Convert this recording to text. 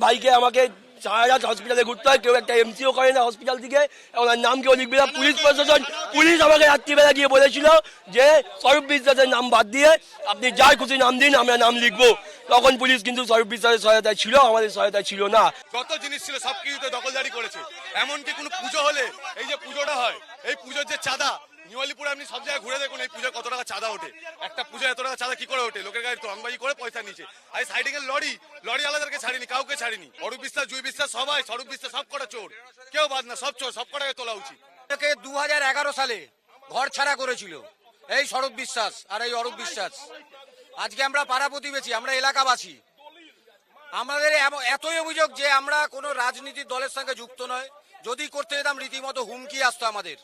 ভাইকে আমাকে সারা রাত হসপিটালে ঘুরতে হয়, কেউ একটা এমসিও করে না হসপিটাল থেকে, এবং তার নাম কেউ লিখবে না। পুলিশ প্রশাসন, পুলিশ আমাকে রাত্রিবেলা গিয়ে বলেছিল যে স্বরূপ বিশ্বাসের নাম বাদ দিয়ে আপনি যার খুশি নাম দিন, আমরা নাম লিখবো। তখন পুলিশ কিন্তু স্বরূপ বিশ্বাসের সহায়তায় ছিল, আমাদের সহায়তায় ছিল না। যত জিনিস ছিল সব কিছুতে দখলদারি করেছে। এমনকি কোনো পুজো হলে, এই যে পুজোটা হয়, এই পুজোর যে চাঁদা, নিওয়ালিপুরে আপনি সব জায়গায় ঘুরে দেখুন এই পুজোয় কত টাকা চাঁদা ওঠে। একটা পুজোয় এত টাকা চাঁদা কি করে ওঠে? লোকের গাড়ি রংবাজি করে পয়সা নিচ্ছে। আর সাইডিং এর লরি আলাদাকে ছাড়িনি, কাউকে ছাড়িনি। অরূপ বিশ্বাস, জুই বিশ্বাস, সবাই, স্বরূপ বিশ্বাস, সব কটা চোর, কেউ বাদ না, সব চোর, সব কটাকে তোলা উচিত। 2011 সালে ঘর ছাড়া করেছিল এই স্বরূপ বিশ্বাস আর এই অরূপ বিশ্বাস। আজকে আমরা পাড়া প্রতিবেশী, আমরা এলাকাবাসী, আমাদের এতই অভিযোগ যে আমরা কোনো রাজনীতির দলের সঙ্গে যুক্ত নয়। যদি করতে যেতাম রীতিমতো হুমকি আসতো আমাদের।